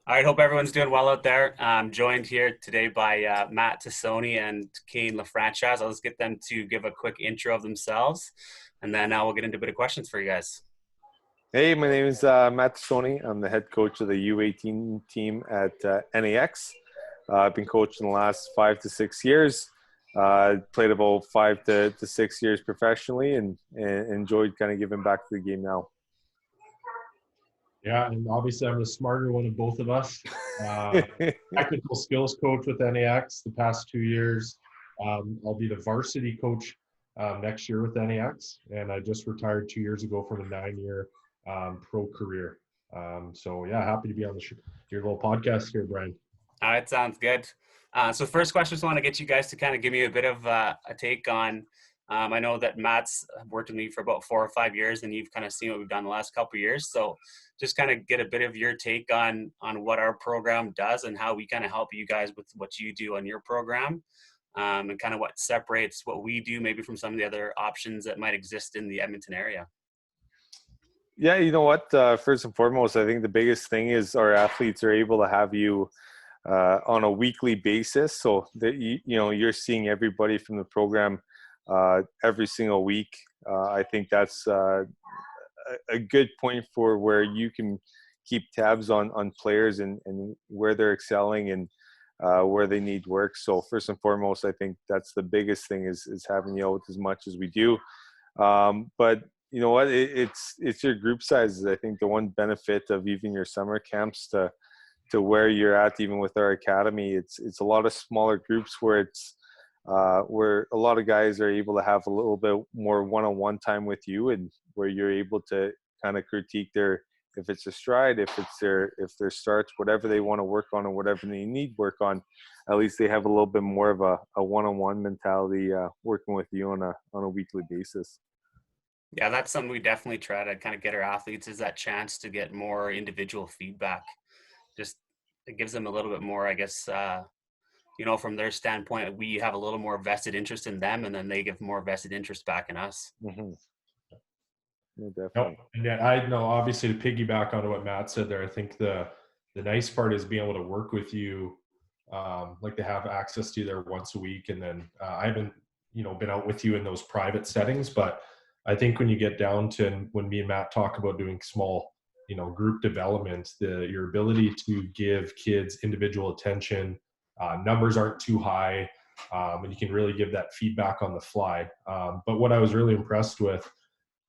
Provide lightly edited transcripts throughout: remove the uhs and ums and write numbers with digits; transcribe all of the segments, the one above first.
All right, hope everyone's doing well out there. I'm joined here today by Matt Tassone and Kane Lafranchise. I'll just get them to give a quick intro of themselves, and then we'll get into a bit of questions for you guys. Hey, my name is Matt Tassone. I'm the head coach of the U18 team at NAX. I've been coaching the last 5 to 6 years. Played about 5 to 6 years professionally and enjoyed kind of giving back to the game now. Yeah, and obviously I'm the smarter one of both of us. Technical skills coach with NAX the past 2 years. I'll be the varsity coach next year with NAX, and I just retired 2 years ago from a 9-year pro career. So yeah, happy to be on your little podcast here, Brian. All right, sounds good. So first question, just want to get you guys to kind of give me a bit of a take on, I know that Matt's worked with me for about 4 or 5 years, and you've kind of seen what we've done the last couple of years. So just kind of get a bit of your take on what our program does and how we kind of help you guys with what you do on your program, and kind of what separates what we do maybe from some of the other options that might exist in the Edmonton area. Yeah, you know what? First and foremost, I think the biggest thing is our athletes are able to have you on a weekly basis, so that you're seeing everybody from the program every single week. I think that's a good point for where you can keep tabs on players and where they're excelling and where they need work. So first and foremost, I think that's the biggest thing is having you out as much as we do. But you know what? It's your group sizes. I think the one benefit of even your summer camps to where you're at, even with our academy, it's a lot of smaller groups where it's where a lot of guys are able to have a little bit more one-on-one time with you, and where you're able to kind of critique if it's a stride, if their starts, whatever they want to work on or whatever they need work on. At least they have a little bit more of a one-on-one mentality working with you on a weekly basis. Yeah, that's something we definitely try to kind of get our athletes, is that chance to get more individual feedback. Just it gives them a little bit more, I guess, from their standpoint, we have a little more vested interest in them, and then they give more vested interest back in us. Mm-hmm. Yeah, definitely. Nope. And yeah, I know, obviously, to piggyback onto what Matt said there, I think the nice part is being able to work with you, like to have access to you there once a week. And then I haven't, been out with you in those private settings, but I think when you get down to when me and Matt talk about doing small, group development, your ability to give kids individual attention, numbers aren't too high, and you can really give that feedback on the fly. But what I was really impressed with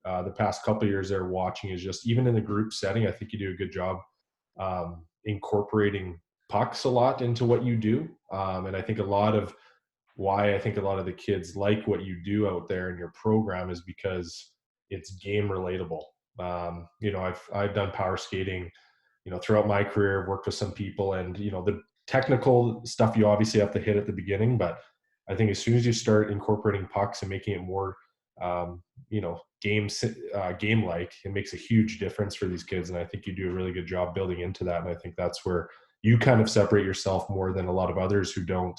the past couple of years there watching is just even in the group setting, I think you do a good job incorporating pucks a lot into what you do. And I think a lot of the kids like what you do out there in your program is because it's game relatable. I've done power skating, throughout my career. I've worked with some people, and the technical stuff you obviously have to hit at the beginning, but I think as soon as you start incorporating pucks and making it more game-like, it makes a huge difference for these kids. And I think you do a really good job building into that. And I think that's where you kind of separate yourself more than a lot of others who don't,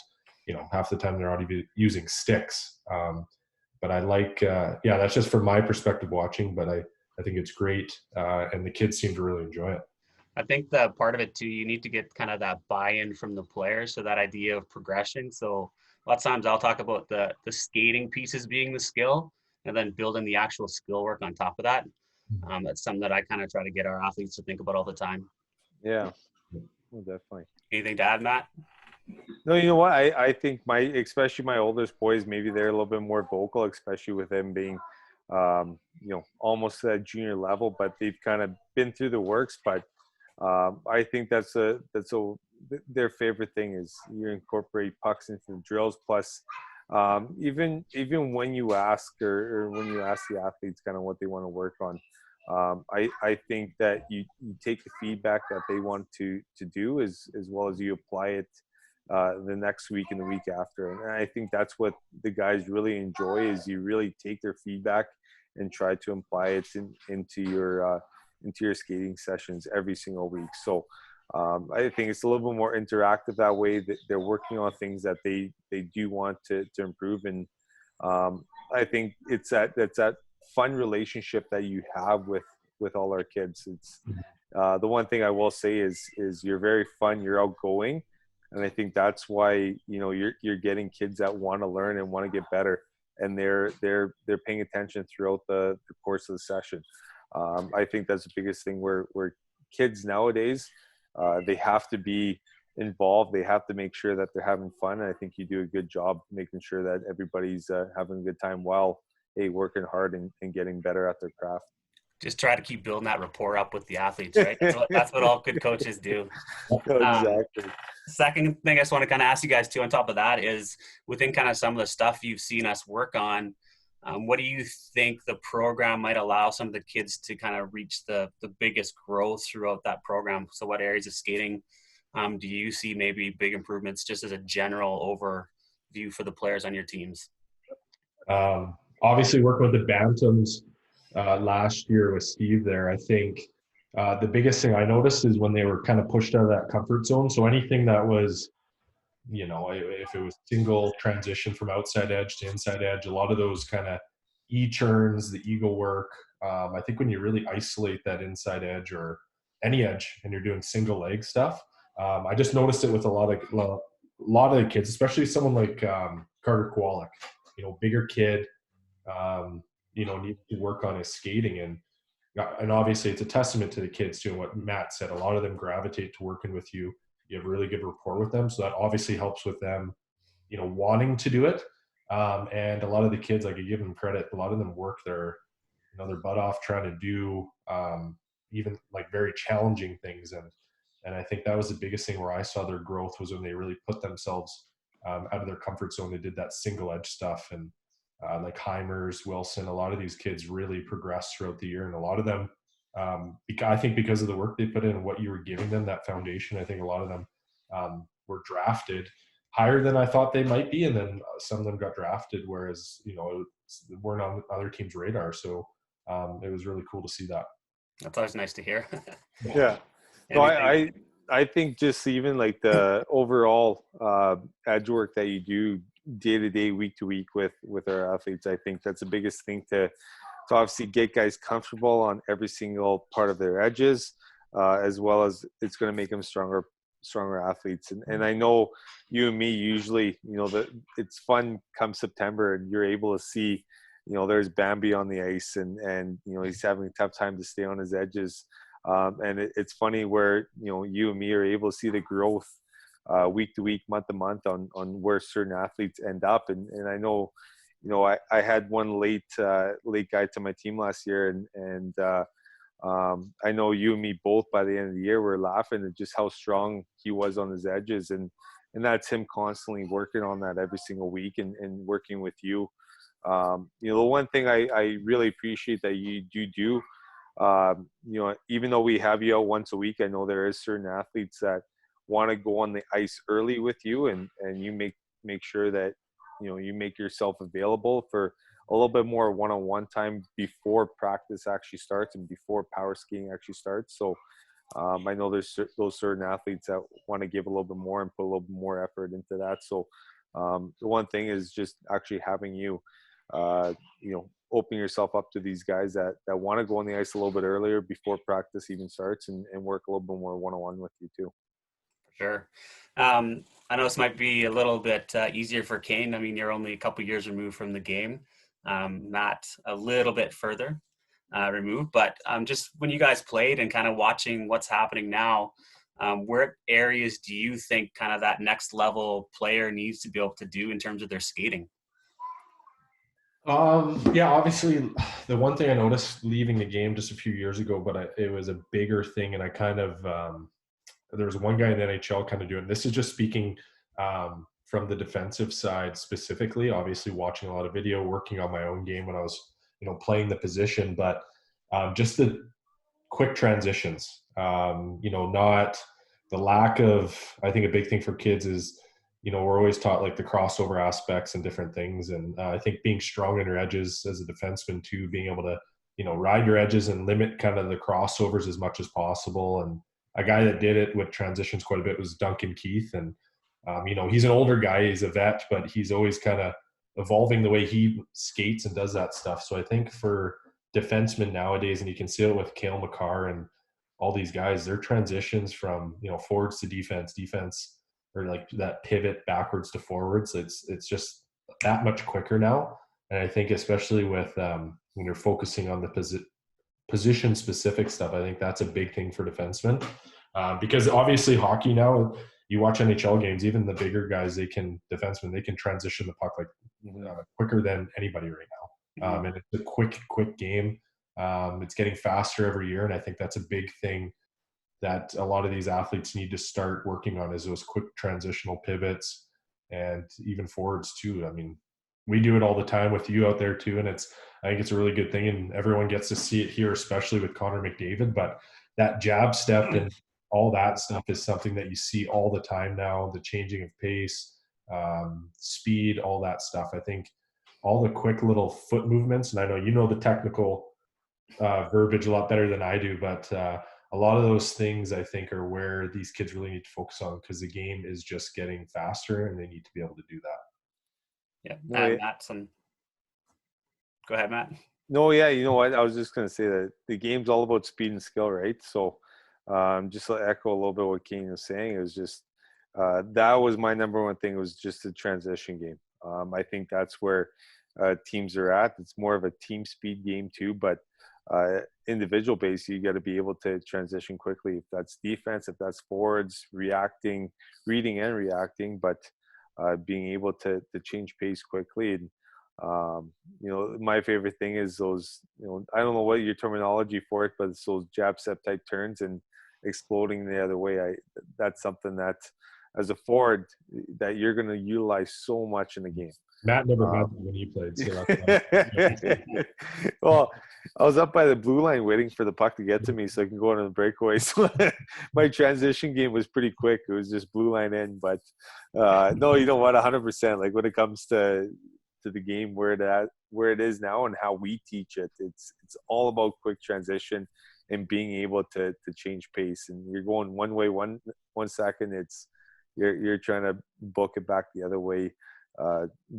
half the time they're not even using sticks. But I like, that's just from my perspective watching, but I think it's great. And the kids seem to really enjoy it. I think that part of it too, you need to get kind of that buy-in from the players. So that idea of progression. So a lot of times I'll talk about the skating pieces being the skill, and then building the actual skill work on top of that. That's something that I kind of try to get our athletes to think about all the time. Yeah, well, definitely. Anything to add, Matt? No, you know what? I think especially my oldest boys, maybe they're a little bit more vocal, especially with them being, almost at junior level, but they've kind of been through the works. But I think that's their favorite thing is you incorporate pucks into the drills. Plus, even when you ask or when you ask the athletes kind of what they want to work on, I think that you take the feedback that they want to do as well as you apply it the next week and the week after. And I think that's what the guys really enjoy, is you really take their feedback and try to apply it into your skating sessions every single week. So I think it's a little bit more interactive that way, that they're working on things that they do want to improve. And I think it's that fun relationship that you have with all our kids. The one thing I will say is you're very fun, you're outgoing, and I think that's why you're getting kids that want to learn and want to get better, and they're paying attention throughout the course of the session. I think that's the biggest thing where kids nowadays, they have to be involved. They have to make sure that they're having fun. And I think you do a good job making sure that everybody's having a good time while working hard and getting better at their craft. Just try to keep building that rapport up with the athletes, right? That's what all good coaches do. Exactly. Second thing I just want to kind of ask you guys too, on top of that, is within kind of some of the stuff you've seen us work on, what do you think the program might allow some of the kids to kind of reach the biggest growth throughout that program? So what areas of skating do you see maybe big improvements, just as a general overview for the players on your teams? Obviously working with the Bantams last year with Steve there, I think the biggest thing I noticed is when they were kind of pushed out of that comfort zone. So anything that was, if it was single transition from outside edge to inside edge, a lot of those kind of E-turns, the eagle work. I think when you really isolate that inside edge or any edge and you're doing single leg stuff, I just noticed it with a lot of the kids, especially someone like Carter Kowalik, bigger kid, needs to work on his skating. And obviously it's a testament to the kids too. And what Matt said, a lot of them gravitate to working with you. You have really good rapport with them. So that obviously helps with them, wanting to do it. And a lot of the kids, like, I give them credit, a lot of them work their butt off trying to do even like very challenging things. And I think that was the biggest thing where I saw their growth was when they really put themselves out of their comfort zone. They did that single edge stuff. And like Heimers, Wilson, a lot of these kids really progressed throughout the year. And a lot of them, I think because of the work they put in and what you were giving them, that foundation, I think a lot of them were drafted higher than I thought they might be. And then some of them got drafted, whereas, weren't on other teams' radar. So it was really cool to see that. That's always nice to hear. Yeah. No, I think just even like the overall edge work that you do day to day, week to week with our athletes, I think that's the biggest thing to obviously get guys comfortable on every single part of their edges, as well as it's going to make them stronger athletes. And I know you and me usually, that it's fun come September and you're able to see, there's Bambi on the ice and he's having a tough time to stay on his edges. And it's funny where, you and me are able to see the growth week to week, month to month on where certain athletes end up. And I know, I had one late guy to my team last year, and I know you and me both by the end of the year were laughing at just how strong he was on his edges, and that's him constantly working on that every single week and working with you. The one thing I really appreciate that you do, even though we have you out once a week, I know there is certain athletes that want to go on the ice early with you, and you make sure that you make yourself available for a little bit more one-on-one time before practice actually starts and before power skating actually starts. So I know there's those certain athletes that want to give a little bit more and put a little bit more effort into that. So the one thing is just actually having you open yourself up to these guys that want to go on the ice a little bit earlier before practice even starts and work a little bit more one-on-one with you too. Sure. I know this might be a little bit easier for Kane. I mean, you're only a couple years removed from the game. Matt, a little bit further removed. But just when you guys played and kind of watching what's happening now, where areas do you think kind of that next level player needs to be able to do in terms of their skating? Yeah, obviously the one thing I noticed leaving the game just a few years ago, but it was a bigger thing. And I kind of, there was one guy in the NHL kind of doing, this is just speaking from the defensive side specifically, obviously watching a lot of video, working on my own game when I was, playing the position, but just the quick transitions, not the lack of, I think a big thing for kids is, we're always taught like the crossover aspects and different things. And I think being strong on your edges as a defenseman too, being able to, ride your edges and limit kind of the crossovers as much as possible. And a guy that did it with transitions quite a bit was Duncan Keith. And, he's an older guy, he's a vet, but he's always kind of evolving the way he skates and does that stuff. So I think for defensemen nowadays, and you can see it with Cale Makar and all these guys, their transitions from, forwards to defense, or like that pivot backwards to forwards, it's just that much quicker now. And I think especially with when you're focusing on the position specific stuff, I think that's a big thing for defensemen, because obviously hockey now, you watch NHL games, even the bigger guys, defensemen, they can transition the puck like quicker than anybody right now. And it's a quick game. It's getting faster every year. And I think that's a big thing that a lot of these athletes need to start working on, is those quick transitional pivots, and even forwards too. I mean, we do it all the time with you out there too. And I think it's a really good thing, and everyone gets to see it here, especially with Connor McDavid. But that jab step and all that stuff is something that you see all the time now, the changing of pace, speed, all that stuff. I think all the quick little foot movements, and I know you know the technical verbiage a lot better than I do, but a lot of those things I think are where these kids really need to focus on, because the game is just getting faster and they need to be able to do that. Yeah. Matt, go ahead, Matt. No, yeah, you know what? I was just going to say that the game's all about speed and skill, right? So just to echo a little bit what Kane was saying, it was just that was my number one thing, was just the transition game. I think that's where teams are at. It's more of a team speed game too, but individual base, you got to be able to transition quickly. If that's defense, if that's forwards, reading and reacting, but being able to change pace quickly. And my favorite thing is those, I don't know what your terminology for it, but it's those jab step type turns and exploding the other way. That's something that as a forward that you're going to utilize so much in the game. Matt never had them when he played. So that's well, I was up by the blue line waiting for the puck to get to me so I can go on the breakaway. So my transition game was pretty quick. It was just blue line in. But no, you know what? 100%. Like when it comes to the game where it is now and how we teach it, it's all about quick transition and being able to change pace. And you're going one way one second, it's you're trying to book it back the other way.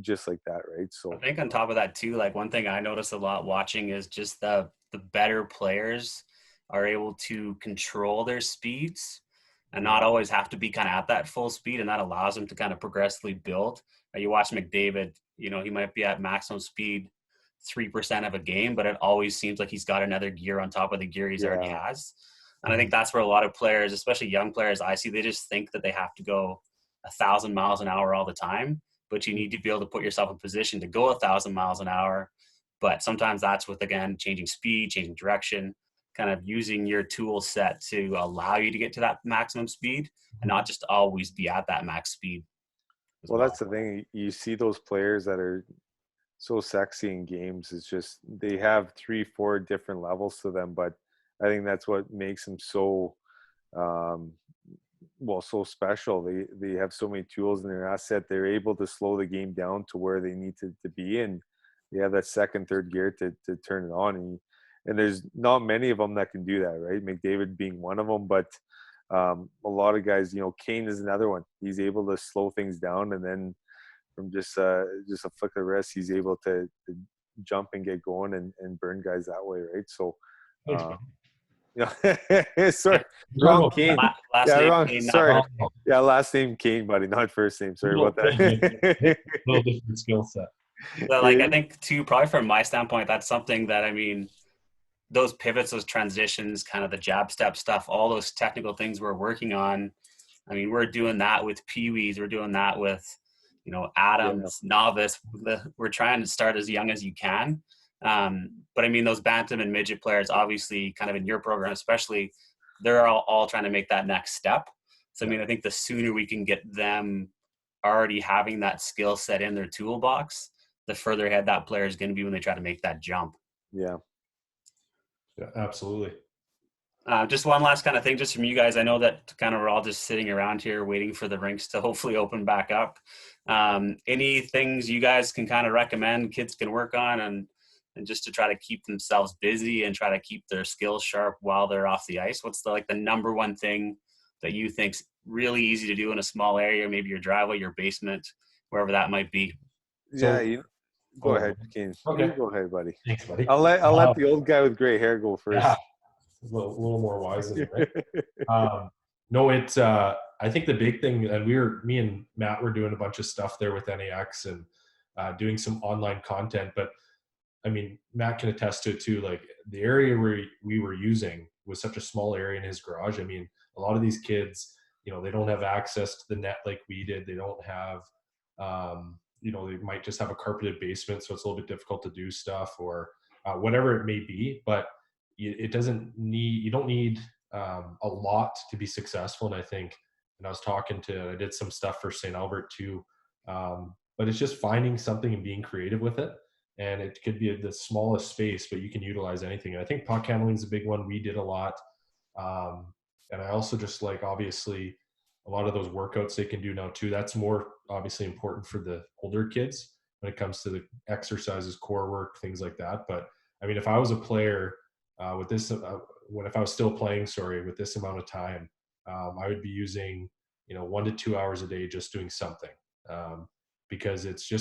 Just like that, right? So I think on top of that too, like one thing I notice a lot watching is just the better players are able to control their speeds and not always have to be kind of at that full speed, and that allows them to kind of progressively build. You watch McDavid, he might be at maximum speed 3% of a game, but it always seems like he's got another gear on top of the gear he's already has. And I think that's where a lot of players, especially young players I see, they just think that they have to go 1,000 miles an hour all the time. But you need to be able to put yourself in position to go 1,000 miles an hour. But sometimes that's with, again, changing speed, changing direction, kind of using your tool set to allow you to get to that maximum speed and not just always be at that max speed. Well, that's the thing. You see those players that are so sexy in games. It's just they have 3-4 different levels to them. But I think that's what makes them so so special. They have so many tools in their asset. They're able to slow the game down to where they need to be, and they have that second, third gear to turn it on. And there's not many of them that can do that, right? McDavid being one of them, but a lot of guys, Kane is another one. He's able to slow things down, and then from just a flick of the wrist, he's able to jump and get going and burn guys that way, right? So sorry, wrong Kane. Wrong. Kane, sorry. Last name Kane, buddy, not first name. Sorry about that. Little different skill set. Well, I think too, probably from my standpoint, that's something that those pivots, those transitions, kind of the jab step stuff, all those technical things we're working on. We're doing that with peewees. We're doing that with, Adams, novice. We're trying to start as young as you can. But those bantam and midget players, obviously kind of in your program, especially, they're all trying to make that next step. So, I think the sooner we can get them already having that skill set in their toolbox, the further ahead that player is going to be when they try to make that jump. Yeah. Yeah, absolutely. Just one last kind of thing, just from you guys. I know that kind of we're all just sitting around here waiting for the rinks to hopefully open back up. Any things you guys can kind of recommend kids can work on and just to try to keep themselves busy and try to keep their skills sharp while they're off the ice? What's the number one thing that you think's really easy to do in a small area, maybe your driveway, your basement, wherever that might be? Go ahead, Kane. Okay. Go ahead, buddy. Thanks, buddy. I'll let the old guy with gray hair go first. Yeah. little more wise than me, right? No, it's I think the big thing, and me and Matt were doing a bunch of stuff there with NAX and doing some online content. But I mean, Matt can attest to it too. Like the area where we were using was such a small area in his garage. I mean, a lot of these kids, they don't have access to the net like we did. They don't have, they might just have a carpeted basement, so it's a little bit difficult to do stuff or whatever it may be. But you don't need a lot to be successful. And I think, and I did some stuff for St. Albert too. But it's just finding something and being creative with it. And it could be the smallest space, but you can utilize anything. And I think puck handling is a big one. We did a lot. And I also just like, obviously, a lot of those workouts they can do now too. That's more obviously important for the older kids when it comes to the exercises, core work, things like that. But I mean, if I was a player with this, if I was still playing, with this amount of time, I would be using, 1 to 2 hours a day just doing something. Because it's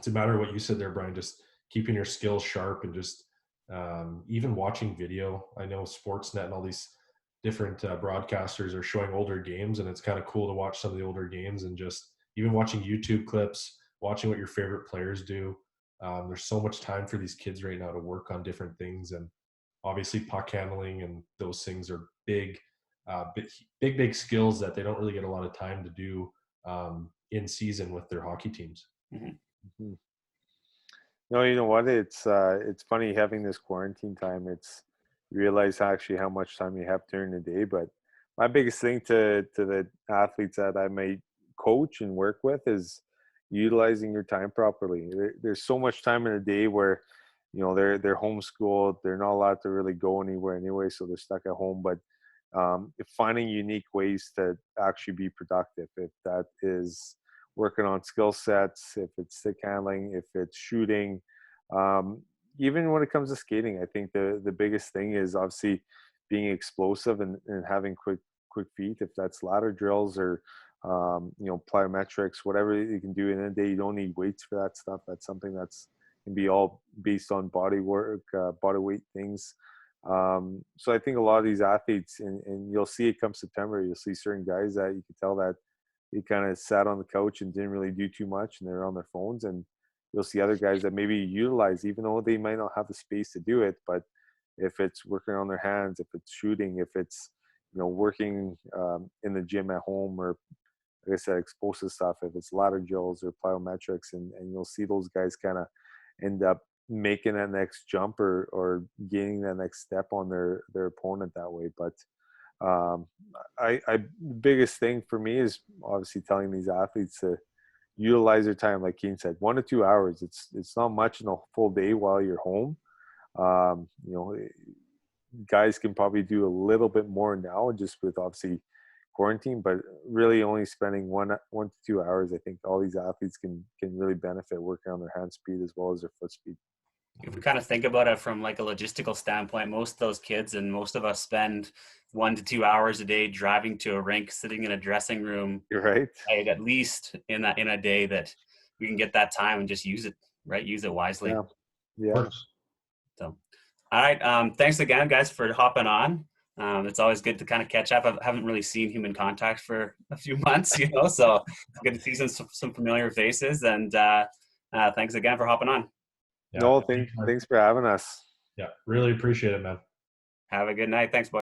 a matter of what you said there, Brian, just keeping your skills sharp and just even watching video. I know Sportsnet and all these different broadcasters are showing older games, and it's kind of cool to watch some of the older games and just even watching YouTube clips, watching what your favorite players do. There's so much time for these kids right now to work on different things, and obviously puck handling and those things are big skills that they don't really get a lot of time to do in season with their hockey teams. Mm-hmm. No, you know what? It's funny having this quarantine time. You realize actually how much time you have during the day. But my biggest thing to the athletes that I may coach and work with is utilizing your time properly. There's so much time in a day where, they're homeschooled. They're not allowed to really go anywhere anyway, so they're stuck at home. But finding unique ways to actually be productive, if that is working on skill sets, if it's stick handling, if it's shooting, even when it comes to skating, I think the biggest thing is obviously being explosive and having quick feet. If that's ladder drills or plyometrics, whatever you can do in a day, you don't need weights for that stuff. That's something that's can be all based on body work, body weight things. So I think a lot of these athletes, and you'll see it come September, you'll see certain guys that you can tell that they kind of sat on the couch and didn't really do too much, and they're on their phones. And you'll see other guys that maybe utilize, even though they might not have the space to do it, but if it's working on their hands, if it's shooting, if it's working in the gym at home, or like I said, explosive stuff, if it's ladder drills or plyometrics, and you'll see those guys kind of end up making that next jump or gaining that next step on their opponent that way. But the biggest thing for me is obviously telling these athletes to utilize their time, like Kane said, 1 to 2 hours. It's not much in a full day while you're home. Guys can probably do a little bit more now just with obviously quarantine, but really only spending 1 to 2 hours. I think all these athletes can really benefit working on their hand speed as well as their foot speed. If we kind of think about it from like a logistical standpoint, most of those kids and most of us spend 1 to 2 hours a day driving to a rink, sitting in a dressing room. You're right. At least in a day that we can get that time and just use it, right? Use it wisely. Yeah. So, all right. Thanks again, guys, for hopping on. It's always good to kind of catch up. I haven't really seen human contact for a few months, so it's good to see some familiar faces. And thanks again for hopping on. Yeah, no, thanks for having us. Yeah, really appreciate it, man. Have a good night. Thanks, boys.